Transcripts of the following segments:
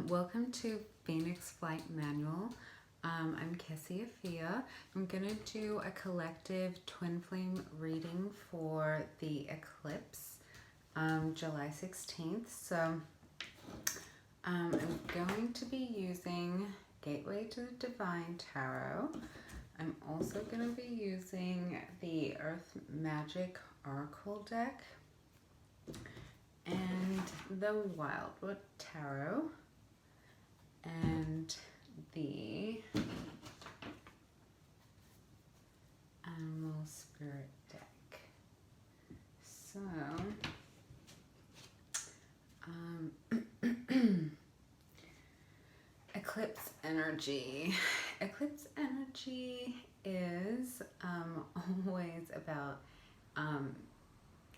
Welcome to Phoenix Flight Manual. I'm Kesi Afiya. I'm going to do a collective twin flame reading for the eclipse, July 16th. So I'm going to be using Gateway to the Divine Tarot. I'm also going to be using the Earth Magic Oracle deck and the Wildwood Tarot and the Animal Spirit deck. So, eclipse energy. Eclipse energy is always about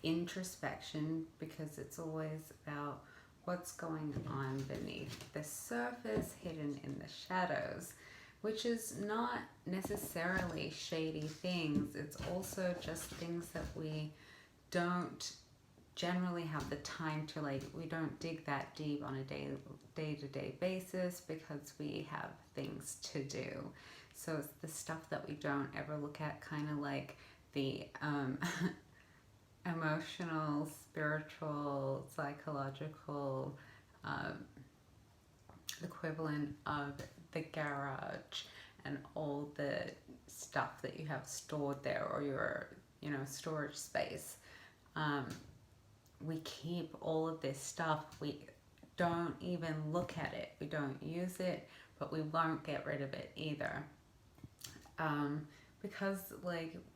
introspection, because it's always about what's going on beneath the surface, hidden in the shadows, which is not necessarily shady things. It's also just things that we don't generally have the time to, we don't dig that deep on a day-to-day basis because we have things to do. So it's the stuff that we don't ever look at, kind of like the emotional, spiritual, psychological equivalent of the garage and all the stuff that you have stored there, or your storage space. We keep all of this stuff. We don't even look at it. We don't use it, but we won't get rid of it either. Because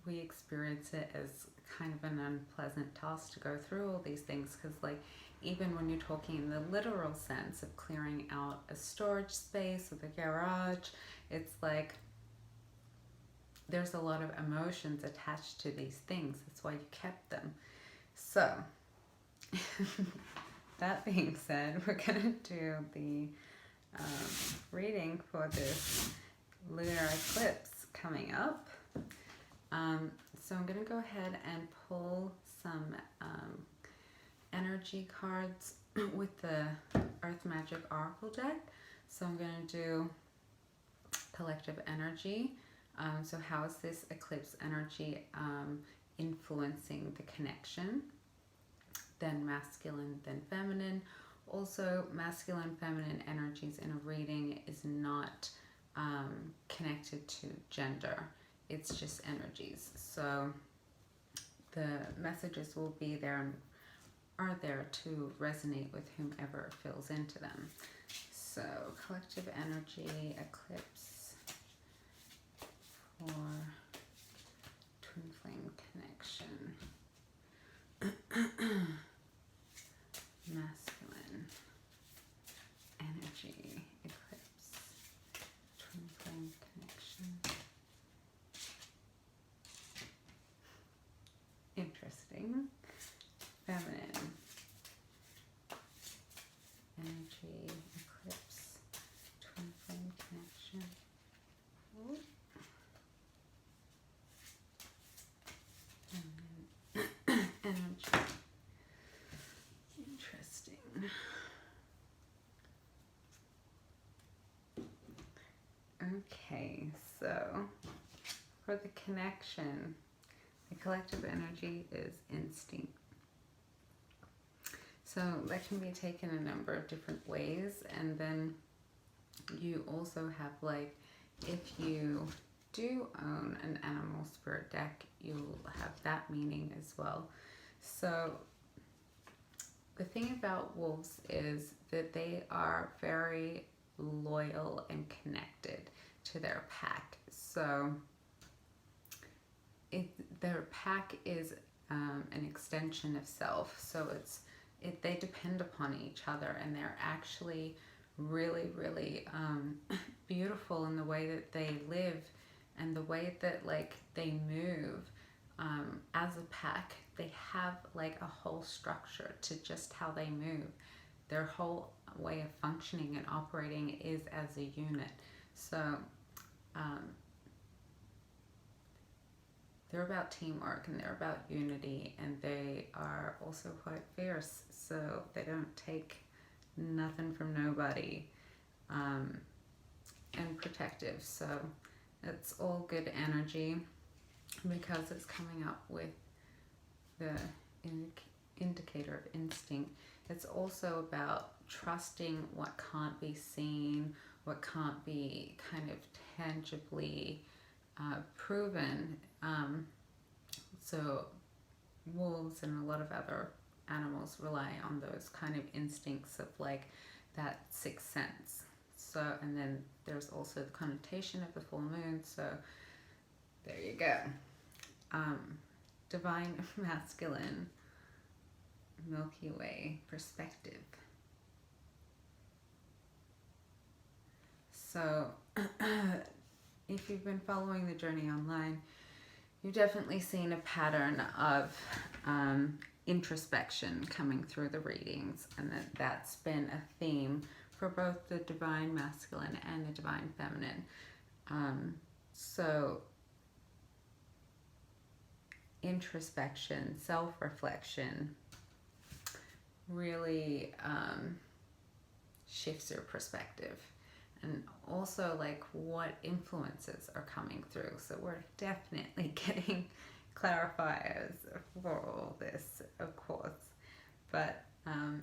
we experience it as kind of an unpleasant task to go through all these things, because even when you're talking in the literal sense of clearing out a storage space or the garage, it's there's a lot of emotions attached to these things. That's why you kept them. So that being said, we're gonna do the reading for this lunar eclipse coming up. So I'm going to go ahead and pull some energy cards with the Earth Magic Oracle deck. So I'm going to do collective energy. So how is this eclipse energy influencing the connection? Then masculine, then feminine. Also, masculine, feminine energies in a reading is not connected to gender. It's just energies. So the messages will be there and are there to resonate with whomever feels into them. So collective energy, eclipse for twin flame connection. Masculine energy, eclipse, twin flame connection. Interesting. Feminine energy, eclipse, twin flame connection. Ooh. Feminine energy. Interesting. Okay, so for the connection, the collective energy is instinct. So that can be taken a number of different ways. And then you also have, if you do own an animal spirit deck, you'll have that meaning as well. So the thing about wolves is that they are very loyal and connected to their pack. So their pack is an extension of self. So they depend upon each other, and they're actually really, really beautiful in the way that they live and the way that they move. As a pack, they have a whole structure to just how they move. Their whole way of functioning and operating is as a unit. So they're about teamwork, and they're about unity, and they are also quite fierce. So they don't take nothing from nobody. body, and protective. So it's all good energy because it's coming up with the indicator of instinct. It's also about trusting what can't be seen, what can't be kind of tangibly proven. So wolves and a lot of other animals rely on those kind of instincts of like that sixth sense. So, and then there's also the connotation of the full moon. So there you go. Divine masculine, Milky Way perspective. So if you've been following the journey online, you've definitely seen a pattern of introspection coming through the readings, and that's been a theme for both the divine masculine and the divine feminine. So introspection, self-reflection really shifts your perspective, and also like what influences are coming through. So we're definitely getting clarifiers for all this, of course, but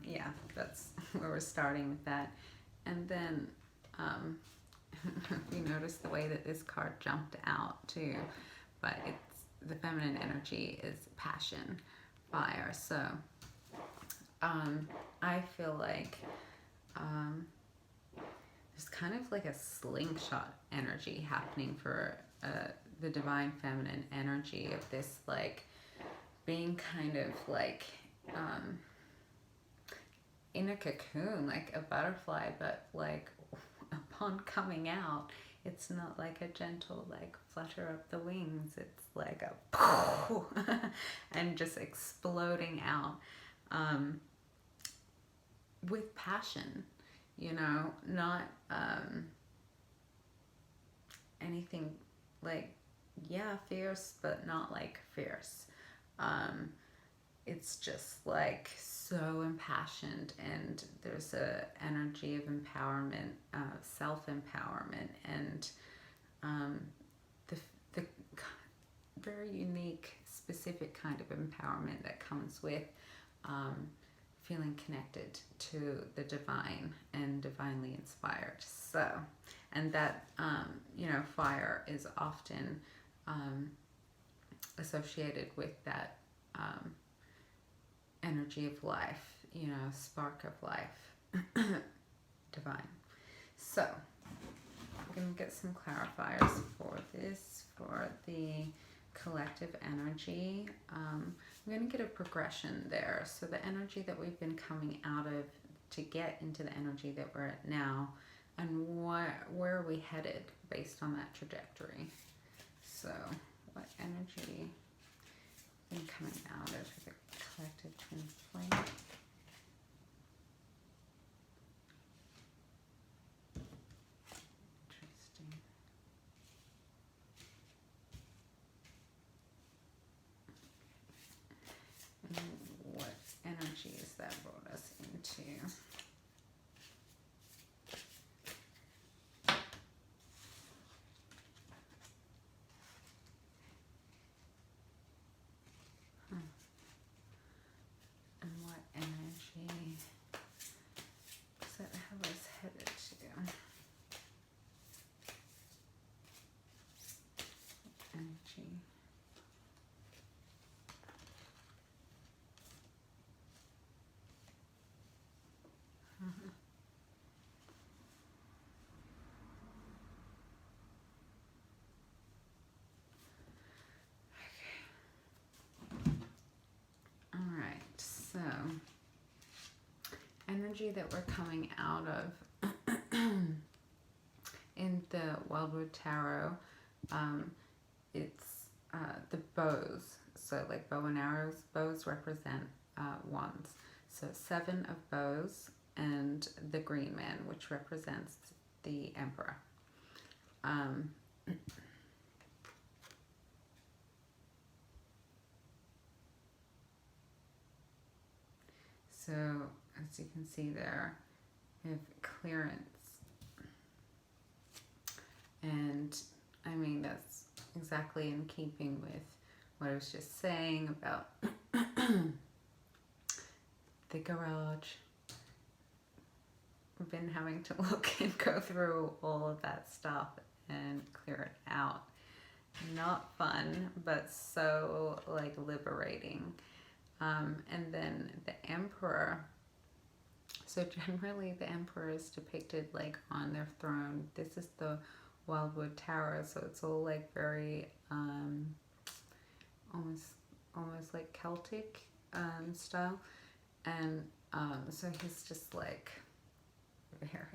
yeah, that's where we're starting with that. And then you notice the way that this card jumped out too, but it's the feminine energy is passion, fire. So I feel like there's kind of like a slingshot energy happening for the divine feminine energy of this, like being kind of like in a cocoon, like a butterfly, but like upon coming out, it's not like a gentle like flutter of the wings, it's like a and just exploding out with passion, you know, not anything like, yeah, fierce, but not like fierce. It's just like so impassioned, and there's a energy of empowerment, self-empowerment, and the very unique, specific kind of empowerment that comes with feeling connected to the divine and divinely inspired. So, and that, you know, fire is often associated with that energy of life, you know, spark of life, divine. So, I'm going to get some clarifiers for this, for the collective energy. I'm going to get a progression there. So the energy that we've been coming out of to get into the energy that we're at now, and where are we headed based on that trajectory. So what energy been coming out of the collective twin flame? Interesting. And what energy is that brought us into? And what energy does that have us headed to? Energy. All right, so energy that we're coming out of in the Wildwood Tarot, it's the bows. So like bow and arrows, bows represent wands. So 7 of bows, and the green man, which represents the emperor. So as you can see there, We have clearance. And I mean, that's exactly in keeping with what I was just saying about the garage. I've been having to look and go through all of that stuff and clear it out. Not fun, but so like liberating. And then the Emperor. So generally the Emperor is depicted like on their throne. This is the Wildwood Tower, so it's all like very almost like Celtic style. And so he's just like very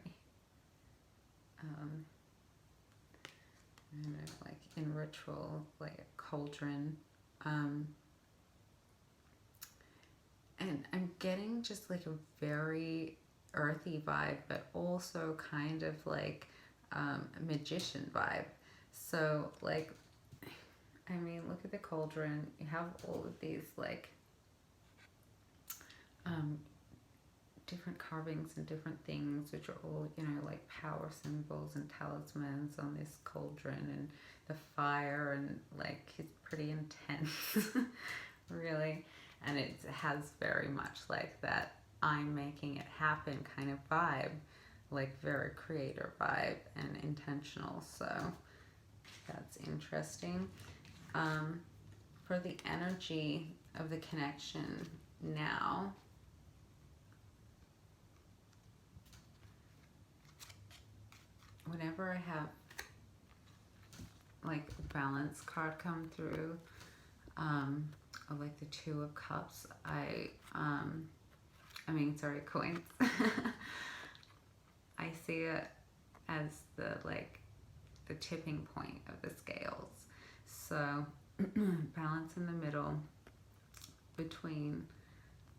like in ritual, like a cauldron. And I'm getting just like a very earthy vibe, but also kind of like a magician vibe. So like, I mean, look at the cauldron. You have all of these like different carvings and different things, which are all, you know, like power symbols and talismans on this cauldron, and the fire, and like it's pretty intense, really. And it has very much like that I'm making it happen kind of vibe, like very creator vibe and intentional. So that's interesting. For the energy of the connection now, whenever I have like a balance card come through, of like the Two of Cups, coins. I see it as the like the tipping point of the scales. So balance in the middle between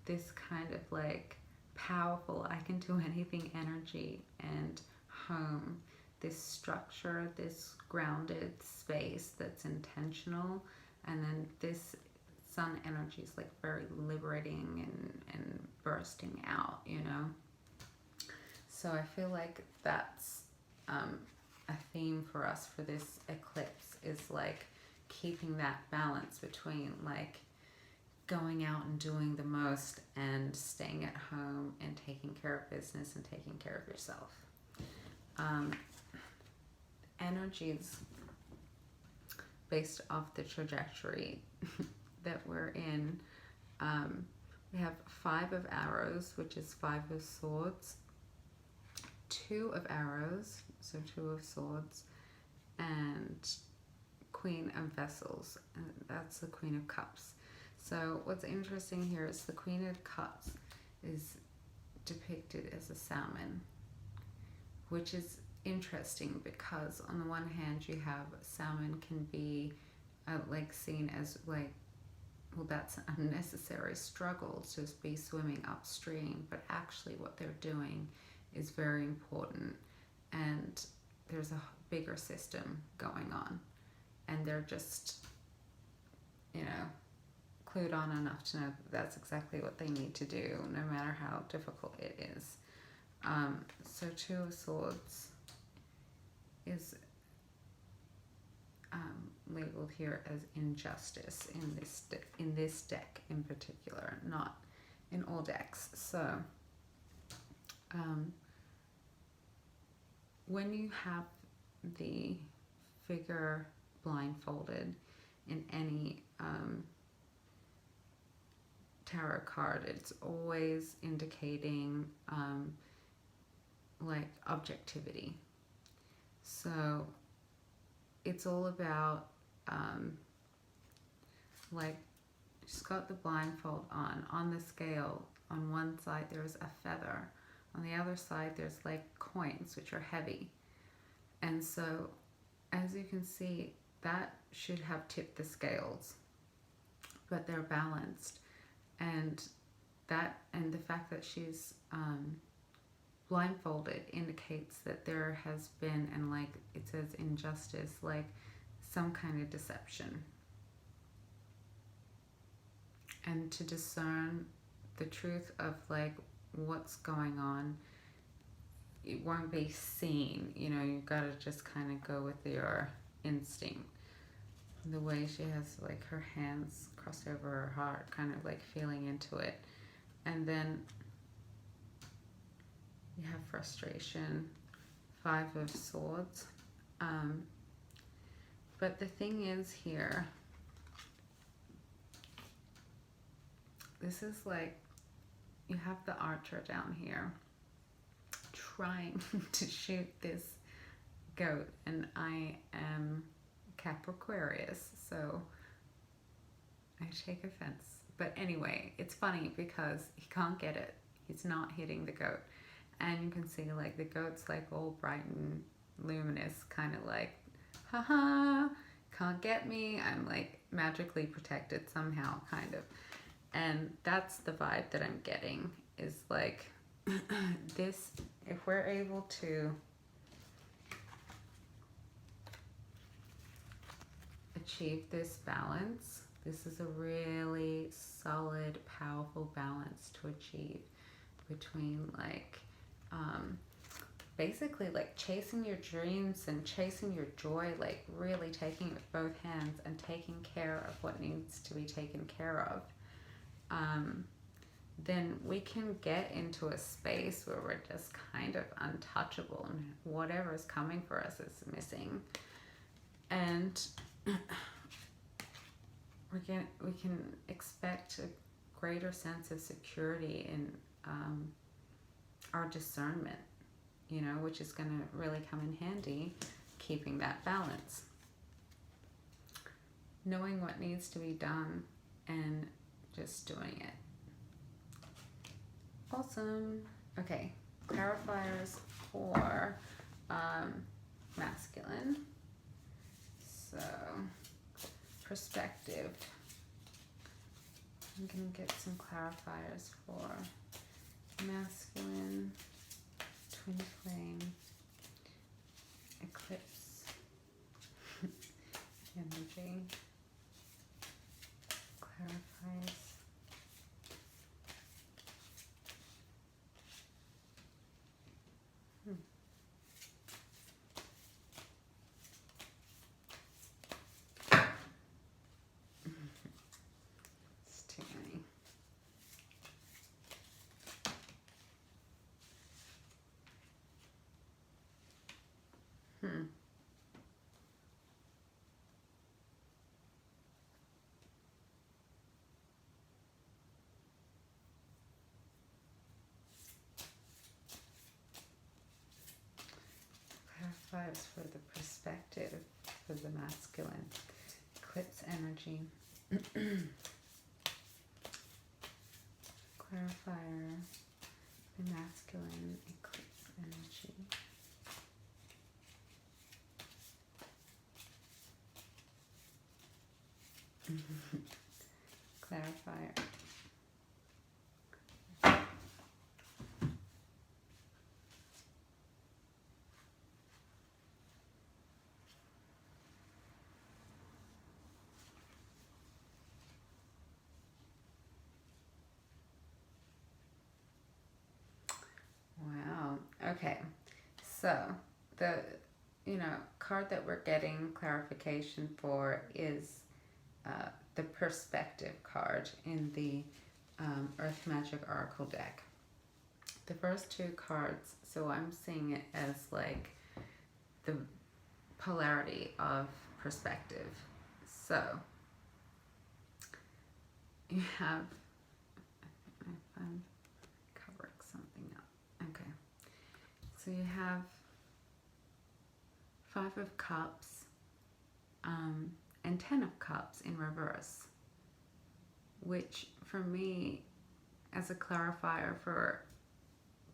this kind of like powerful, I can do anything energy, and home, this structure, this grounded space that's intentional. And then this sun energy is like very liberating and bursting out, you know. So I feel like that's a theme for us for this eclipse, is like keeping that balance between like going out and doing the most and staying at home and taking care of business and taking care of yourself. Energies based off the trajectory that we're in. We have 5 of Arrows, which is 5 of Swords, 2 of Arrows, so 2 of Swords, and Queen of Vessels, and that's the Queen of Cups. So what's interesting here is the Queen of Cups is depicted as a salmon, which is interesting because on the one hand you have salmon can be like seen as like, well, that's an unnecessary struggle to just be swimming upstream, but actually what they're doing is very important, and there's a bigger system going on, and they're just, you know, clued on enough to know that that's exactly what they need to do, no matter how difficult it is. So 2 of Swords is labeled here as injustice in this deck in particular, not in all decks. So when you have the figure blindfolded in any tarot card, it's always indicating like objectivity. So it's all about like, she's got the blindfold on the scale. On one side there's a feather, on the other side there's like coins, which are heavy. And so as you can see, that should have tipped the scales, but they're balanced. And that, and the fact that she's blindfolded indicates that there has been, and like it says injustice, like some kind of deception. And to discern the truth of like what's going on, it won't be seen. You know, you gotta just kind of go with your instinct. The way she has like her hands crossed over her heart, kind of like feeling into it. And then you have frustration, 5 of Swords. But the thing is here, this is like, you have the Archer down here trying to shoot this goat, and I am Capricornus, so I take offense. But anyway, it's funny because he can't get it. He's not hitting the goat. And you can see like the goat's like all bright and luminous, kind of like, haha, can't get me. I'm like magically protected somehow, kind of. And that's the vibe that I'm getting, is like this, if we're able to achieve this balance, this is a really solid, powerful balance to achieve between like basically like chasing your dreams and chasing your joy, like really taking it with both hands and taking care of what needs to be taken care of. Then we can get into a space where we're just kind of untouchable and whatever is coming for us is missing. And we can expect a greater sense of security in our discernment, you know, which is going to really come in handy, keeping that balance. Knowing what needs to be done and just doing it. Awesome. Okay, clarifiers for masculine. So, perspective. I'm going to get some clarifiers for masculine, twin flame, eclipse, energy, clarifiers. It's too many. Clarifiers for the perspective for the masculine. Eclipse energy. Clarifier, the masculine eclipse energy. Clarifier. Wow. Okay. So the card that we're getting clarification for is the perspective card in the Earth Magic Oracle deck. The first 2 cards, so I'm seeing it as like the polarity of perspective. So you have, if I'm covering something up. Okay. So you have 5 of Cups and 10 of Cups in reverse, which for me, as a clarifier for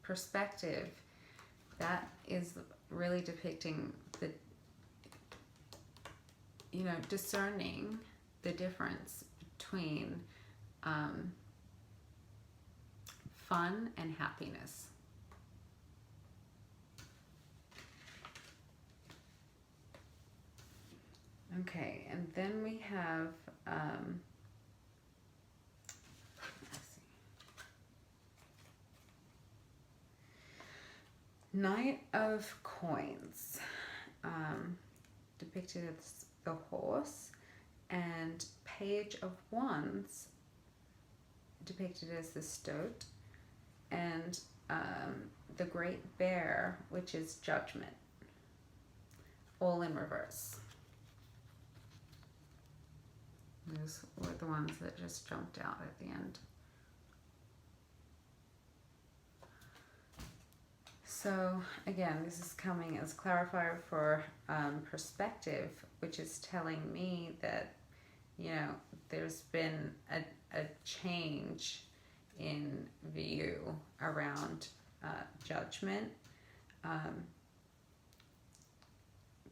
perspective, that is really depicting the, discerning the difference between fun and happiness. Okay, and then we have let's see. Knight of Coins, depicted as the horse, and Page of Wands, depicted as the stoat, and the Great Bear, which is Judgment, all in reverse. Those were the ones that just jumped out at the end. So again, this is coming as clarifier for perspective, which is telling me that, you know, there's been a change in view around judgment.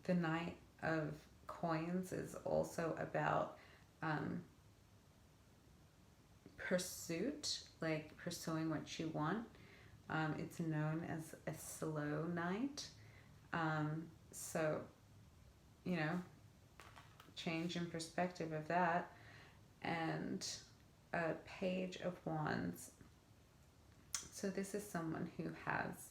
The Knight of Coins is also about pursuit, like pursuing what you want. It's known as a slow night. So, you know, change in perspective of that. And a Page of Wands. So this is someone who has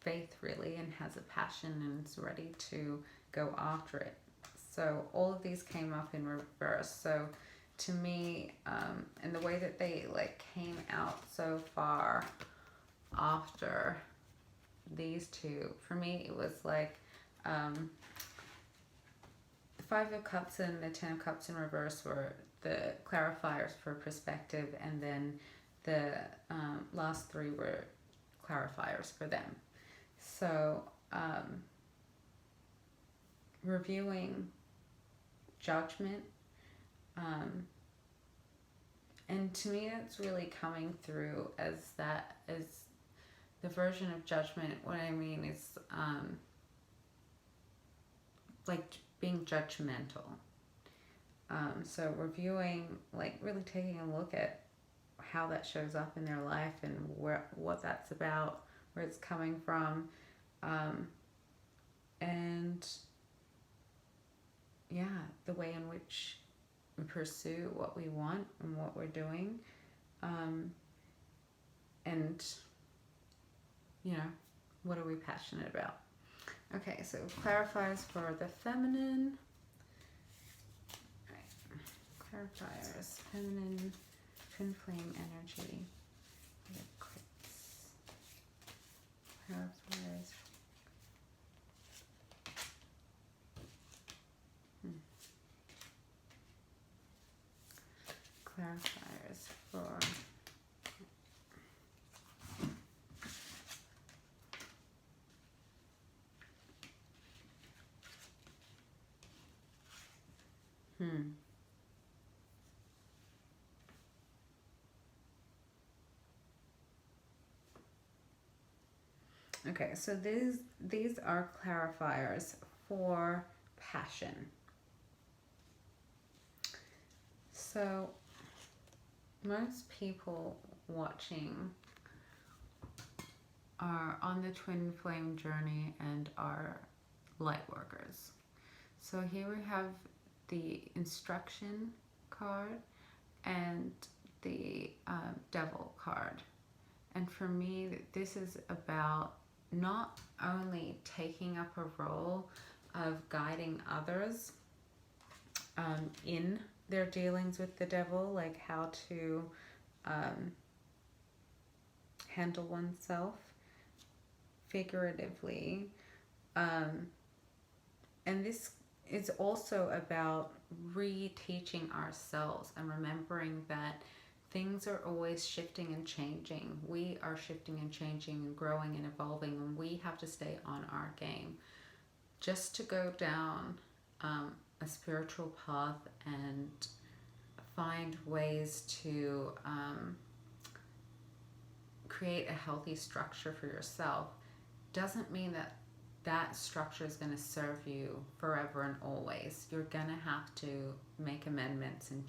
faith, really, and has a passion and is ready to go after it. So all of these came up in reverse. So to me, and the way that they like came out so far after these two, for me it was like the Five of Cups and the Ten of Cups in reverse were the clarifiers for perspective, and then the last three were clarifiers for them. So reviewing Judgment, and to me it's really coming through as that, as the version of Judgment. What I mean is like being judgmental. So reviewing, like really taking a look at how that shows up in their life and what that's about, where it's coming from, and yeah, the way in which we pursue what we want and what we're doing, and you know, what are we passionate about. Okay, so clarifiers for the feminine. Clarifiers, feminine, twin flame energy, eclipse, clarifiers, clarifiers for Okay, so these are clarifiers for passion. So most people watching are on the twin flame journey and are light workers. So here we have the instruction card and the devil card. And for me, this is about not only taking up a role of guiding others in their dealings with the devil, like how to handle oneself figuratively. And this is also about reteaching ourselves and remembering that things are always shifting and changing. We are shifting and changing and growing and evolving, and we have to stay on our game just to go down a spiritual path and find ways to create a healthy structure for yourself. Doesn't mean that that structure is going to serve you forever and always. You're going to have to make amendments and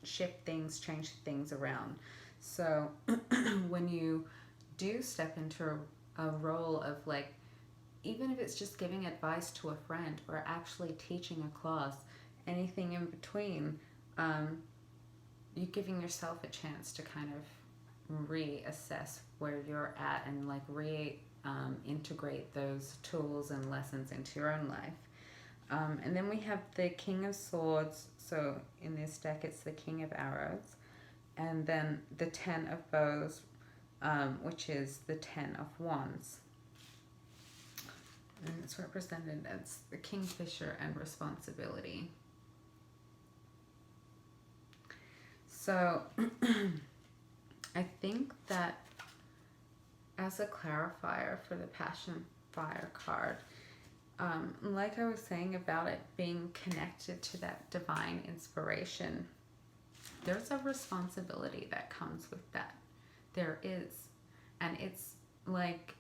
shift things, change things around. So when you do step into a role of, like, even if it's just giving advice to a friend or actually teaching a class, anything in between, you're giving yourself a chance to kind of reassess where you're at and like integrate those tools and lessons into your own life. And then we have the King of Swords. So in this deck, it's the King of Arrows. And then the Ten of Bows, which is the Ten of Wands. And it's represented as the Kingfisher and responsibility. So I think that as a clarifier for the Passion Fire card, like I was saying about it being connected to that divine inspiration, there's a responsibility that comes with that. There is. And it's like,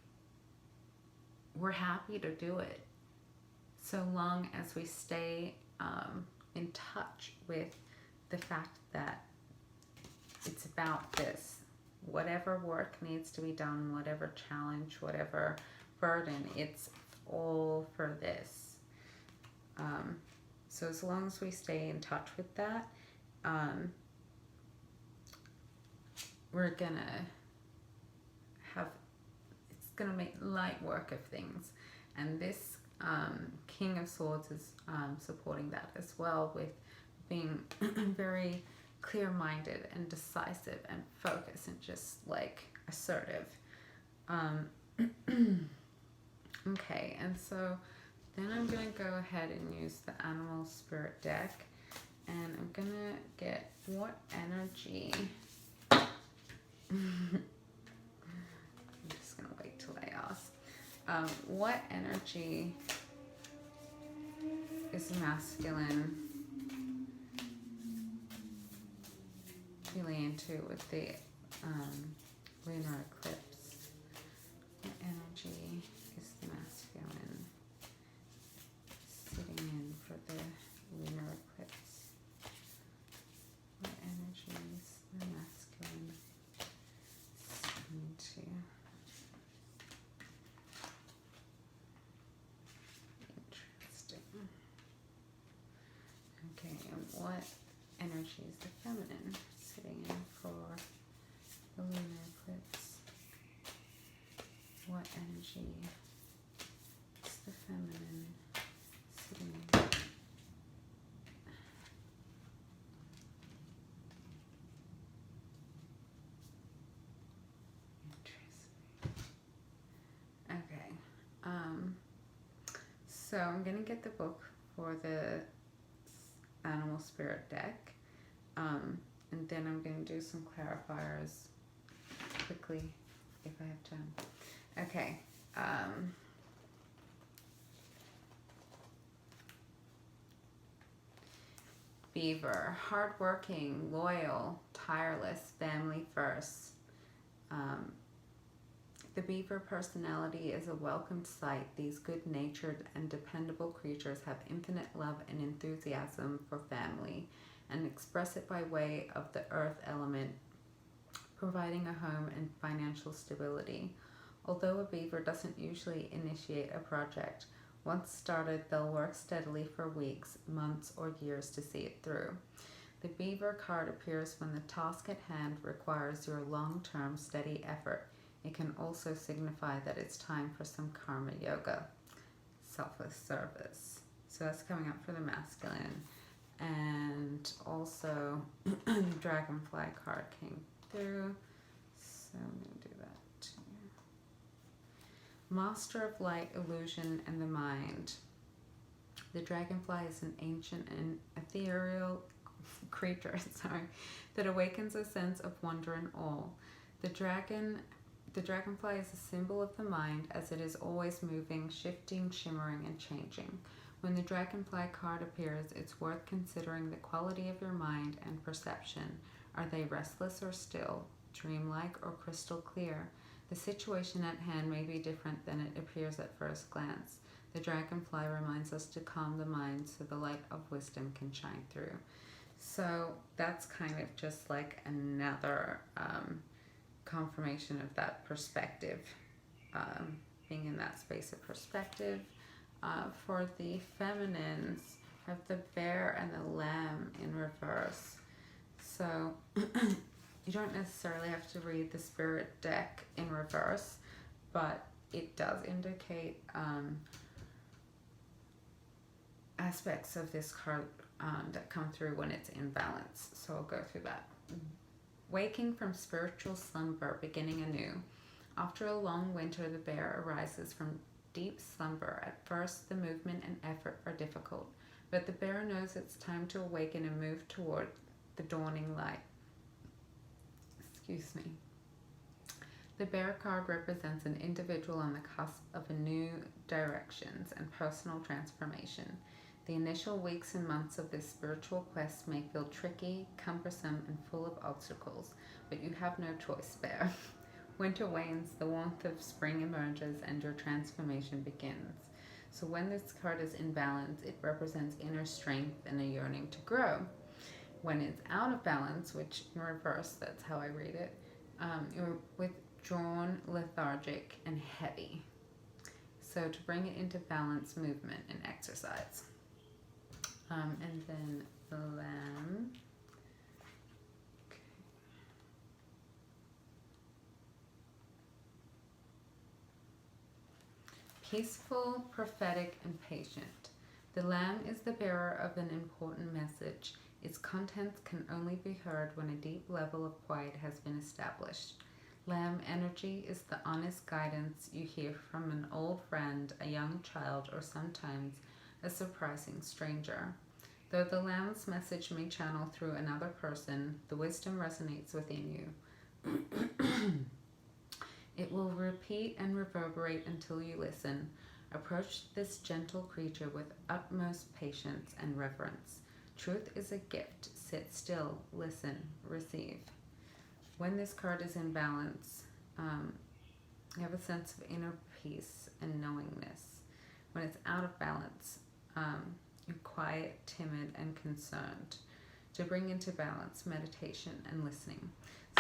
we're happy to do it so long as we stay in touch with the fact that it's about this. Whatever work needs to be done, whatever challenge, whatever burden, it's all for this. So as long as we stay in touch with that, we're gonna have, it's gonna make light work of things. And this King of Swords is supporting that as well, with being very clear-minded and decisive and focused and just like assertive. Okay, and so then I'm gonna go ahead and use the Animal Spirit deck, and I'm gonna get what energy. I'm just gonna wait till I ask. What energy is masculine feeling into with the lunar eclipse? What energy is the masculine sitting in for the lunar eclipse? What energy is the masculine sitting into? Interesting. Okay, and what energy is the feminine sitting in for the lunar eclipse? What energy is the feminine sitting in? Interesting. Okay. So I'm gonna get the book for the Animal Spirit deck. And then I'm going to do some clarifiers quickly if I have time. Okay. Beaver, hardworking, loyal, tireless, family first. The beaver personality is a welcomed sight. These good-natured and dependable creatures have infinite love and enthusiasm for family, and express it by way of the earth element, providing a home and financial stability. Although a beaver doesn't usually initiate a project, once started, they'll work steadily for weeks, months, or years to see it through. The beaver card appears when the task at hand requires your long-term steady effort. It can also signify that it's time for some karma yoga, selfless service. So that's coming up for the masculine. And also the dragonfly card came through, so I'm going to do that too. Master of light, illusion, and the mind. The dragonfly is an ancient and ethereal creature that awakens a sense of wonder and awe. The dragonfly is a symbol of the mind, as it is always moving, shifting, shimmering, and changing. When the dragonfly card appears, it's worth considering the quality of your mind and perception. Are they restless or still, dreamlike or crystal clear? The situation at hand may be different than it appears at first glance. The dragonfly reminds us to calm the mind so the light of wisdom can shine through. So that's kind of just like another confirmation of that perspective, being in that space of perspective. For the feminines, have the bear and the lamb in reverse. So you don't necessarily have to read the spirit deck in reverse, but it does indicate aspects of this card that come through when it's in balance. So I'll go through that. Waking from spiritual slumber, beginning anew. After a long winter, the bear arises from deep slumber. At first, the movement and effort are difficult, but the bear knows it's time to awaken and move toward the dawning light. Excuse me. The bear card represents an individual on the cusp of a new directions and personal transformation. The initial weeks and months of this spiritual quest may feel tricky, cumbersome, and full of obstacles, but you have no choice, bear. Winter wanes, the warmth of spring emerges, and your transformation begins. So when this card is in balance, it represents inner strength and a yearning to grow. When it's out of balance, which in reverse, that's how I read it, you're withdrawn, lethargic, and heavy. So to bring it into balance, movement and exercise. And then the lamb. Okay. Peaceful, prophetic, and patient. The lamb is the bearer of an important message. Its contents can only be heard when a deep level of quiet has been established. Lamb energy is the honest guidance you hear from an old friend, a young child, or sometimes a surprising stranger. Though the lamb's message may channel through another person, the wisdom resonates within you. It will repeat and reverberate until you listen. Approach this gentle creature with utmost patience and reverence. Truth is a gift. Sit still, listen, receive. When this card is in balance, you have a sense of inner peace and knowingness. When it's out of balance, you're quiet, timid, and concerned. To bring into balance, meditation and listening.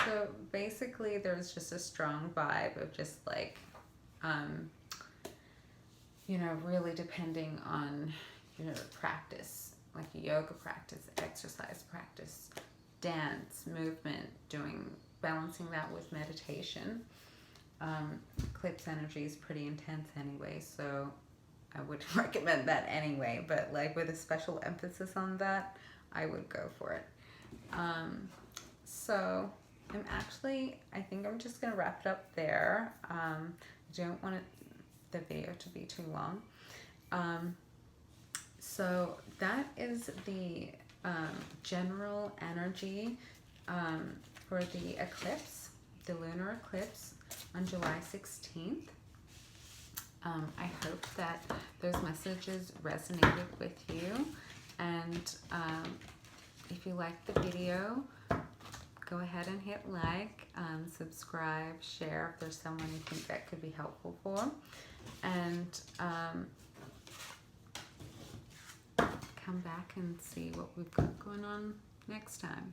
So basically, there's just a strong vibe of just like, really depending on your practice, like yoga practice, exercise practice, dance, movement, balancing that with meditation. Eclipse energy is pretty intense anyway, so I would recommend that anyway, but like with a special emphasis on that, I would go for it. So I think I'm just going to wrap it up there. I don't want the video to be too long. So that is the general energy for the eclipse, the lunar eclipse on July 16th. I hope that those messages resonated with you, and if you liked the video, go ahead and hit like, subscribe, share if there's someone you think that could be helpful for, and come back and see what we've got going on next time.